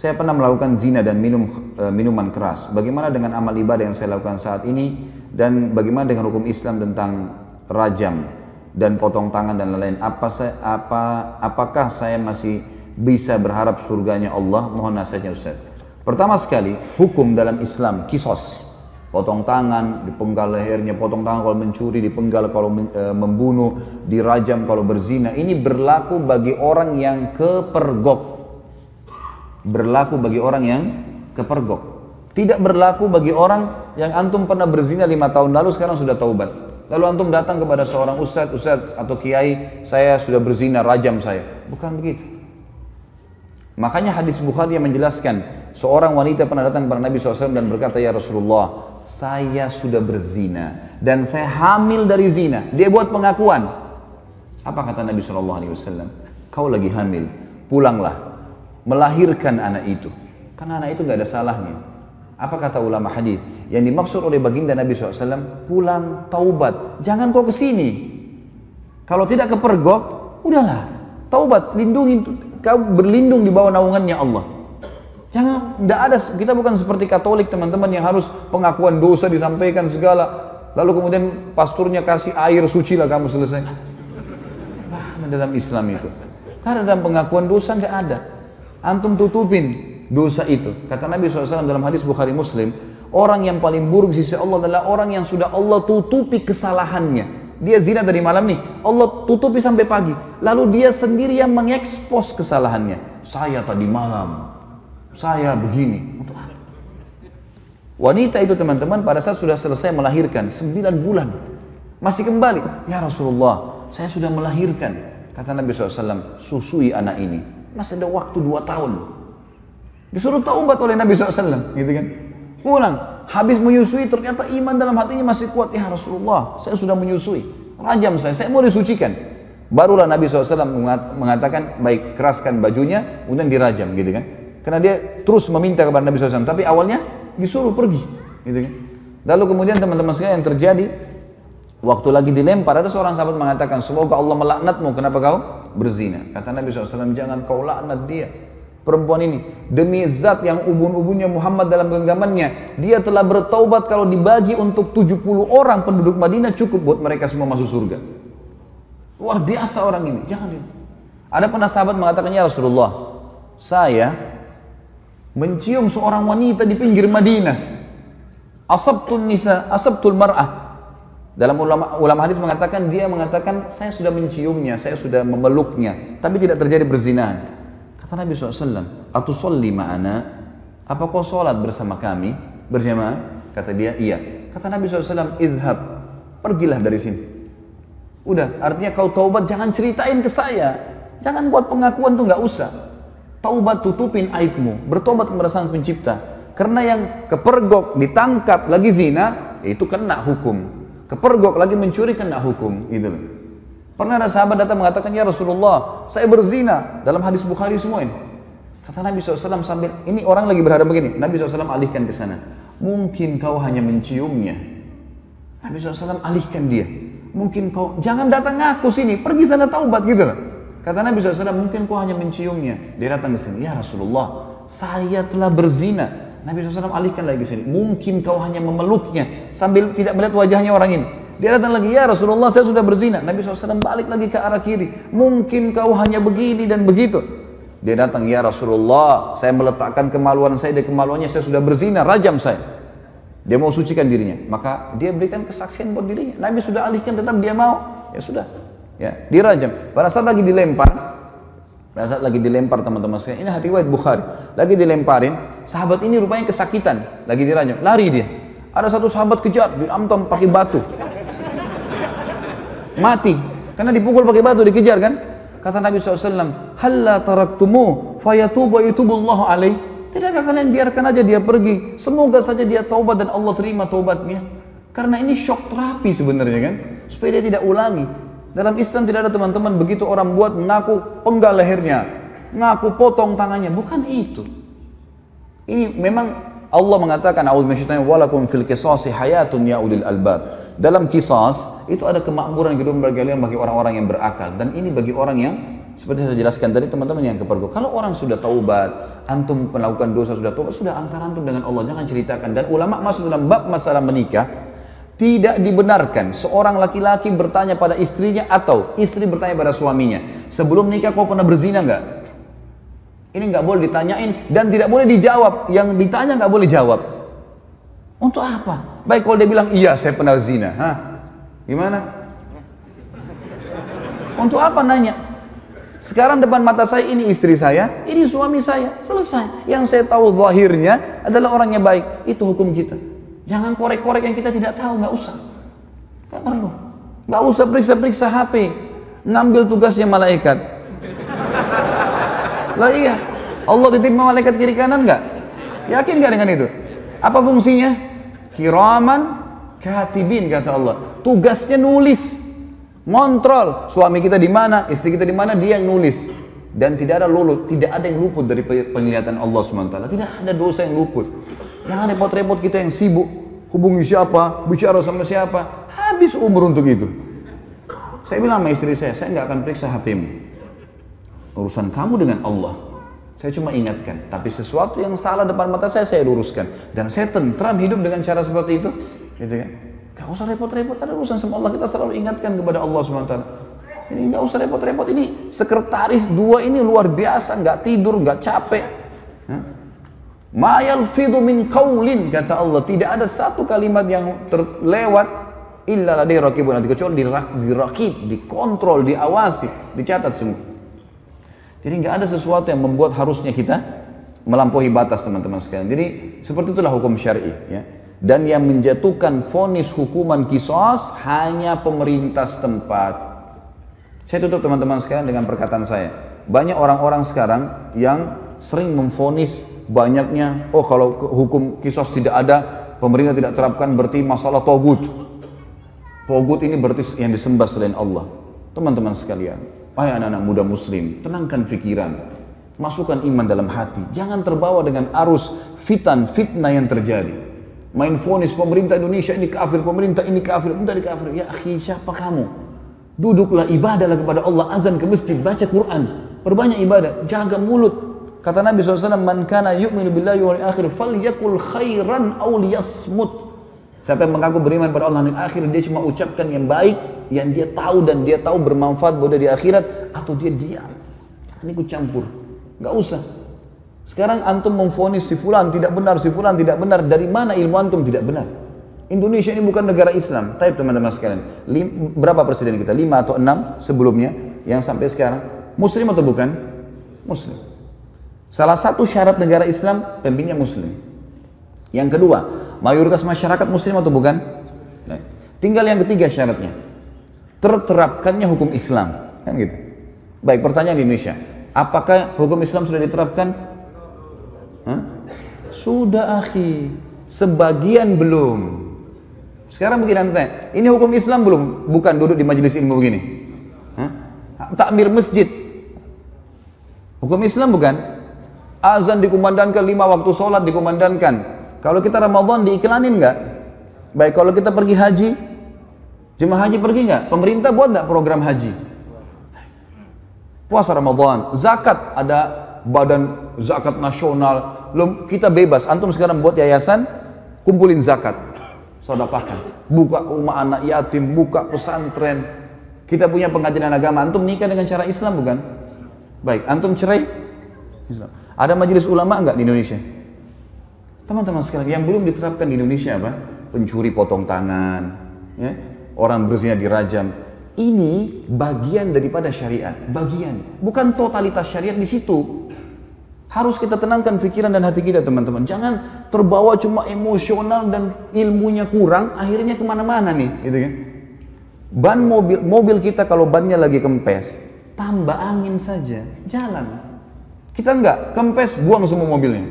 Saya pernah melakukan zina dan minum minuman keras. Bagaimana dengan amal ibadah yang saya lakukan saat ini, dan bagaimana dengan hukum Islam tentang rajam dan potong tangan dan lain-lain? Apakah saya masih bisa berharap surganya Allah? Mohon nasihatnya Ustaz. Pertama sekali, hukum dalam Islam kisos. Potong tangan, dipenggal lehernya, potong tangan kalau mencuri, dipenggal kalau membunuh, dirajam kalau berzina. Ini berlaku bagi orang yang kepergok. Berlaku bagi orang yang kepergok. Tidak berlaku bagi orang yang antum pernah berzina 5 tahun lalu, sekarang sudah taubat. Lalu antum datang kepada seorang ustaz atau kiai, saya sudah berzina, rajam saya. Bukan begitu. Makanya hadis Bukhari yang menjelaskan, seorang wanita pernah datang kepada Nabi SAW dan berkata, ya Rasulullah, saya sudah berzina dan saya hamil dari zina. Dia buat pengakuan. Apa kata Nabi SAW? Kau lagi hamil, pulanglah, melahirkan anak itu, karena anak itu nggak ada salahnya. Apa kata ulama hadis? Yang dimaksud oleh baginda Nabi SAW, pulang taubat, jangan kau kesini. Kalau tidak kepergok, udahlah, taubat, lindungi, kau berlindung di bawah naungannya Allah. Jangan, tidak ada, kita bukan seperti Katolik teman-teman yang harus pengakuan dosa disampaikan segala, lalu kemudian pasturnya kasih air suci lah kamu selesai. Nah, dalam Islam itu, karena dalam pengakuan dosa nggak ada. Antum tutupin dosa itu. Kata Nabi SAW dalam hadis Bukhari Muslim, orang yang paling buruk di sisi Allah adalah orang yang sudah Allah tutupi kesalahannya. Dia zina tadi malam nih, Allah tutupi sampai pagi. Lalu dia sendiri yang mengekspos kesalahannya. Saya tadi malam, saya begini. Untuk apa? Wanita itu teman-teman pada saat sudah selesai melahirkan 9 bulan, masih kembali. Ya Rasulullah, saya sudah melahirkan. Kata Nabi SAW, susui anak ini. Masih ada waktu 2 tahun. Disuruh taubat oleh Nabi SAW, gitu kan? Pulang, habis menyusui ternyata iman dalam hatinya masih kuat. Ya Rasulullah, saya sudah menyusui, rajam saya mau disucikan. Barulah Nabi SAW mengatakan, baik, keraskan bajunya, kemudian dirajam, gitu kan? Karena dia terus meminta kepada Nabi SAW, tapi awalnya disuruh pergi, gitu kan? Lalu kemudian teman-teman sekalian yang terjadi, waktu lagi dilempar, ada seorang sahabat mengatakan, semoga Allah melaknatmu, kenapa kau berzina? Kata Nabi SAW, jangan kau laknat dia, perempuan ini, demi zat yang ubun-ubunnya Muhammad dalam genggamannya, dia telah bertaubat. Kalau dibagi untuk 70 orang penduduk Madinah, cukup buat mereka semua masuk surga. Luar biasa orang ini, jangan dia. Ada pernah sahabat mengatakan, ya Rasulullah, saya mencium seorang wanita di pinggir Madinah, asabtul mar'ah. Dalam ulama hadis mengatakan, dia mengatakan, saya sudah menciumnya, saya sudah memeluknya, tapi tidak terjadi perzinahan. Kata Nabi SAW, atusolli ma'ana, apa kau sholat bersama kami berjamaah? Kata dia, iya. Kata Nabi SAW, idhab, pergilah dari sini. Udah, artinya kau taubat, jangan ceritain ke saya, jangan buat pengakuan tuh, nggak usah. Taubat, tutupin aibmu, bertobat kepada Sang Pencipta. Karena yang kepergok ditangkap lagi zina, itu kena hukum. Kepergok lagi mencuri kena hukum, gitu loh. Pernah ada sahabat datang mengatakan, ya Rasulullah, saya berzina, dalam hadis Bukhari semua ini. Kata Nabi SAW sambil, ini orang lagi berhadap begini, Nabi SAW alihkan ke sana. Mungkin kau hanya menciumnya. Nabi SAW alihkan dia. Mungkin kau, jangan datang ngaku sini, pergi sana taubat, gitu loh. Kata Nabi SAW, mungkin kau hanya menciumnya. Dia datang ke sini, ya Rasulullah, saya telah berzina. Nabi SAW alihkan lagi sini, mungkin kau hanya memeluknya sambil tidak melihat wajahnya orang ini. Dia datang lagi, ya Rasulullah, saya sudah berzina. Nabi SAW balik lagi ke arah kiri, mungkin kau hanya begini dan begitu. Dia datang, ya Rasulullah, saya meletakkan kemaluan saya di kemaluannya, saya sudah berzina, rajam saya. Dia mau sucikan dirinya, maka dia berikan kesaksian buat dirinya. Nabi sudah alihkan, tetap dia mau, ya sudah, ya dirajam. Pada saat lagi dilempar, teman-teman sekalian, ini riwayat Bukhari, lagi dilemparin, sahabat ini rupanya kesakitan, lagi dirajam, lari dia. Ada satu sahabat kejar, diamtam pakai batu, mati, karena dipukul pakai batu, dikejar kan. Kata Nabi SAW, halla taraktumu fayatubu yatubullahu alaih. Tidakkah kalian biarkan aja dia pergi, semoga saja dia taubat dan Allah terima taubatnya. Karena ini shock terapi sebenarnya kan, supaya dia tidak ulangi. Dalam Islam tidak ada teman-teman begitu orang buat ngaku penggal lehernya, ngaku potong tangannya, bukan itu. Ini memang Allah mengatakan, "A'udzu minasyaitonir walakum fil qisasi hayatun ya ulil albab." Dalam kisas itu ada kemakmuran hidup bagi kalian, bagi orang-orang yang berakal, dan ini bagi orang yang seperti saya jelaskan tadi teman-teman yang kepergok. Kalau orang sudah taubat, antum melakukan dosa sudah taubat, sudah antara antum dengan Allah, jangan ceritakan. Dan ulama masuk dalam bab masalah menikah, tidak dibenarkan seorang laki-laki bertanya pada istrinya atau istri bertanya pada suaminya, sebelum nikah kau pernah berzina enggak? Ini enggak boleh ditanyain dan tidak boleh dijawab. Yang ditanya enggak boleh jawab. Untuk apa? Baik kalau dia bilang iya saya pernah zina, hah? Gimana? Untuk apa nanya? Sekarang depan mata saya ini istri saya, ini suami saya, selesai. Yang saya tahu zahirnya adalah orangnya baik, itu hukum kita. Jangan korek-korek yang kita tidak tahu, nggak usah. Nggak perlu. Nggak usah periksa-periksa HP. Ngambil tugasnya malaikat. Lah iya. Allah titip malaikat kiri kanan nggak? Yakin nggak dengan itu? Apa fungsinya? Kiraman katibin kata Allah. Tugasnya nulis. Ngontrol suami kita di mana, istri kita di mana, dia yang nulis. Dan tidak ada yang luput dari penglihatan Allah SWT. Tidak ada dosa yang luput. Jangan repot-repot kita yang sibuk hubungi siapa, bicara sama siapa, habis umur untuk itu. Saya bilang sama istri saya nggak akan periksa HP-mu. Urusan kamu dengan Allah. Saya cuma ingatkan, tapi sesuatu yang salah depan mata saya luruskan. Dan saya tentram hidup dengan cara seperti itu. Gitu kan? Gak usah repot-repot, ada urusan sama Allah, kita selalu ingatkan kepada Allah SWT. Ini gak usah repot-repot, ini sekretaris dua ini luar biasa, gak tidur, gak capek. Ma yalfidhu min qaulin, kata Allah, tidak ada satu kalimat yang terlewat illa ladaihi raqibun atid, kecuali dirakib, dikontrol, diawasi, dicatat semua. Jadi nggak ada sesuatu yang membuat harusnya kita melampaui batas, teman-teman sekalian. Jadi seperti itulah hukum syar'i, ya. Dan yang menjatuhkan vonis hukuman qisas hanya pemerintah setempat. Saya tutup teman-teman sekalian dengan perkataan saya. Banyak orang-orang sekarang yang sering memvonis banyaknya, oh kalau hukum qisas tidak ada, pemerintah tidak terapkan, berarti masalah togut. Togut ini berarti yang disembah selain Allah. Teman-teman sekalian, wahai anak-anak muda muslim, tenangkan pikiran, masukkan iman dalam hati, jangan terbawa dengan arus fitnah yang terjadi. Main vonis pemerintah Indonesia ini kafir, pemerintah ini kafir, Ya akhi, siapa kamu? Duduklah, ibadahlah kepada Allah, azan ke masjid, baca Quran, perbanyak ibadah, jaga mulut. Kata Nabi SAW, man kana yu'minu billahi wal akhir falyakul khairan aw liyasmut. Siapa yang mengaku beriman pada Allah dan akhir, dia cuma ucapkan yang baik, yang dia tahu dan dia tahu bermanfaat buat dia di akhirat, atau dia diam. Jangan ikut campur, nggak usah. Sekarang antum memvonis si fulan tidak benar, si fulan tidak benar. Dari mana ilmu antum tidak benar? Indonesia ini bukan negara Islam. Tapi teman-teman sekalian, berapa presiden kita? 5 atau 6 sebelumnya yang sampai sekarang muslim atau bukan? Muslim. Salah satu syarat negara Islam pemimpinnya muslim. Yang kedua, mayoritas masyarakat muslim atau bukan? Nah, tinggal yang ketiga syaratnya, terterapkannya hukum Islam, kan gitu. Baik, pertanyaan di Indonesia, apakah hukum Islam sudah diterapkan? Hah? Sudah akhi, sebagian belum. Sekarang begini anda tanya, ini hukum Islam belum? Bukan duduk di majelis ilmu begini. Hah? Takbir masjid, hukum Islam bukan? Azan dikumandangkan, 5 waktu sholat dikumandangkan. Kalau kita Ramadan diiklanin nggak? Baik, kalau kita pergi haji, jemaah haji pergi nggak? Pemerintah buat nggak program haji? Puasa Ramadan, zakat, ada badan zakat nasional, kita bebas. Antum sekarang buat yayasan, kumpulin zakat, sedekahkan, buka rumah anak yatim, buka pesantren. Kita punya pengajian agama, antum nikah dengan cara Islam bukan? Baik, antum cerai Islam. Ada majelis ulama enggak di Indonesia? Teman-teman sekalian, yang belum diterapkan di Indonesia apa? Pencuri potong tangan, ya? Orang berzina dirajam. Ini bagian daripada syariat, bagian, bukan totalitas syariat di situ. Harus kita tenangkan pikiran dan hati kita, teman-teman. Jangan terbawa cuma emosional dan ilmunya kurang, akhirnya kemana-mana nih, gitu kan? Ban mobil kita kalau bannya lagi kempes, tambah angin saja, jalan. Kita enggak, kempes, buang semua mobilnya.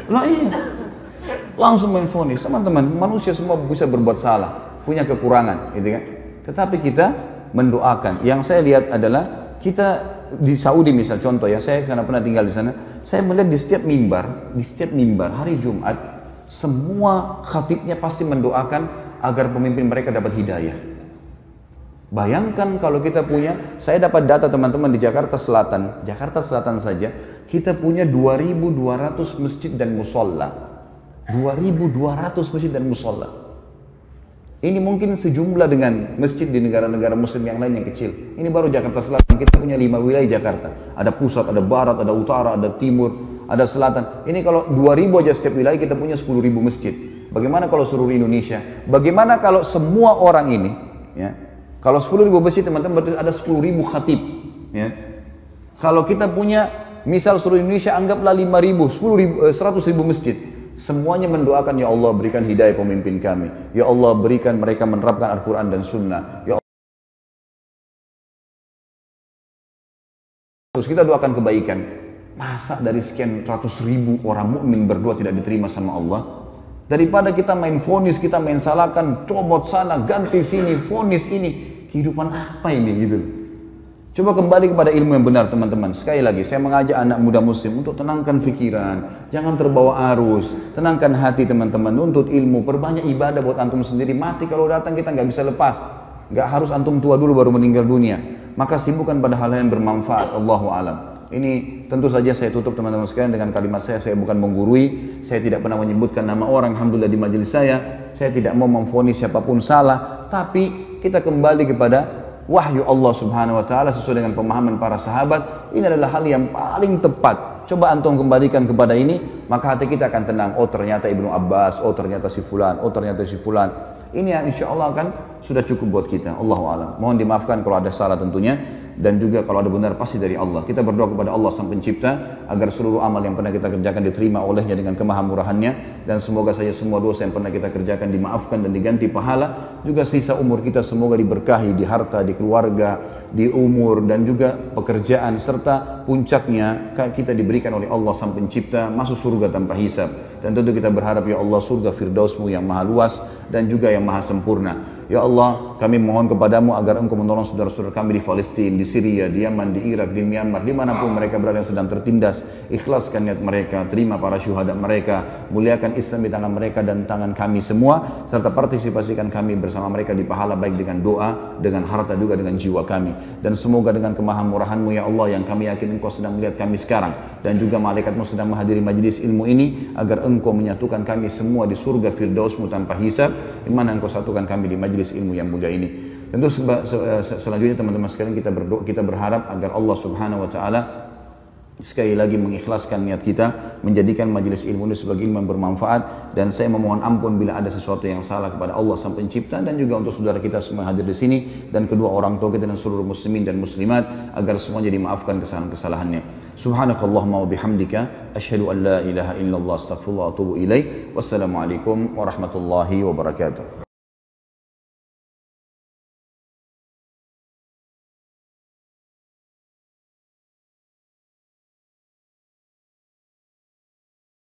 Lah iya, langsung main vonis. Teman-teman, manusia semua bisa berbuat salah, punya kekurangan, gitu kan? Tetapi kita mendoakan. Yang saya lihat adalah kita di Saudi misal contoh ya, saya karena pernah tinggal di sana, saya melihat di setiap mimbar hari Jumat, semua khatibnya pasti mendoakan agar pemimpin mereka dapat hidayah. Bayangkan kalau kita punya, saya dapat data teman-teman di Jakarta Selatan saja, kita punya 2.200 masjid dan musola. 2.200 masjid dan musola. Ini mungkin sejumlah dengan masjid di negara-negara muslim yang lain yang kecil. Ini baru Jakarta Selatan, kita punya 5 wilayah Jakarta. Ada pusat, ada barat, ada utara, ada timur, ada selatan. Ini kalau 2.000 aja setiap wilayah kita punya 10.000 masjid. Bagaimana kalau seluruh Indonesia? Bagaimana kalau semua orang ini, ya, kalau 10.000 masjid teman-teman berarti ada 10.000 khatib. Ya. Kalau kita punya, misal seluruh Indonesia anggaplah 5.000, 100.000 masjid. Semuanya mendoakan, ya Allah berikan hidayah pemimpin kami. Ya Allah berikan mereka menerapkan Al-Quran dan Sunnah. Ya Allah. Terus kita doakan kebaikan. Masa dari sekian ratus ribu orang mukmin berdoa tidak diterima sama Allah? Daripada kita main vonis, kita main salahkan, comot sana, ganti sini, vonis ini. Kehidupan apa ini gitu? Coba kembali kepada ilmu yang benar teman-teman. Sekali lagi saya mengajak anak muda muslim untuk tenangkan pikiran, jangan terbawa arus, tenangkan hati teman-teman, nuntut ilmu, perbanyak ibadah buat antum sendiri. Mati kalau datang kita nggak bisa lepas, nggak harus antum tua dulu baru meninggal dunia. Maka sibukkan pada hal yang bermanfaat. Allahu alam. Ini tentu saja saya tutup teman-teman sekalian dengan kalimat saya bukan menggurui, saya tidak pernah menyebutkan nama orang, alhamdulillah di majelis saya tidak mau memvonis siapapun salah, tapi kita kembali kepada wahyu Allah subhanahu wa ta'ala sesuai dengan pemahaman para sahabat. Ini adalah hal yang paling tepat. Coba antum kembalikan kepada ini, maka hati kita akan tenang. Oh ternyata Ibnu Abbas, oh ternyata si fulan, oh ternyata si fulan. Ini yang insya Allah akan sudah cukup buat kita. Allahu a'lam. Mohon dimaafkan kalau ada salah tentunya. Dan juga kalau ada benar pasti dari Allah. Kita berdoa kepada Allah Sang Pencipta agar seluruh amal yang pernah kita kerjakan diterima olehnya dengan kemahamurahannya, dan semoga saja semua dosa yang pernah kita kerjakan dimaafkan dan diganti pahala. Juga sisa umur kita semoga diberkahi di harta, di keluarga, di umur, dan juga pekerjaan, serta puncaknya kita diberikan oleh Allah Sang Pencipta masuk surga tanpa hisab. Dan tentu kita berharap ya Allah surga Firdausmu yang maha luas dan juga yang maha sempurna. Ya Allah, kami mohon kepadamu agar Engkau menolong saudara-saudara kami di Palestina, di Syria, di Yaman, di Irak, di Myanmar, dimanapun mereka berada yang sedang tertindas. Ikhlaskan niat mereka, terima para syuhada mereka, muliakan Islam di tangan mereka dan tangan kami semua, serta partisipasikan kami bersama mereka di pahala baik dengan doa, dengan harta juga dengan jiwa kami. Dan semoga dengan kemahamurahan-Mu ya Allah yang kami yakin Engkau sedang melihat kami sekarang, dan juga malaikat-Mu sedang menghadiri majelis ilmu ini, agar Engkau menyatukan kami semua di surga Firdaus-Mu tanpa hisab, di mana Engkau satukan kami di majelis ilmu yang mulia ini. Tentu selanjutnya teman-teman sekalian kita berharap agar Allah Subhanahu wa taala sekali lagi mengikhlaskan niat kita menjadikan majelis ilmu ini sebagai ilmu yang bermanfaat, dan saya memohon ampun bila ada sesuatu yang salah kepada Allah Sang Pencipta, dan juga untuk saudara kita semua yang hadir di sini dan kedua orang tua kita dan seluruh muslimin dan muslimat agar semuanya dimaafkan kesalahan-kesalahannya. Subhanakallahumma wa bihamdika asyhadu an la ilaha illallah astaghfirullah wa atubu ilaik. Wassalamualaikum warahmatullahi wabarakatuh.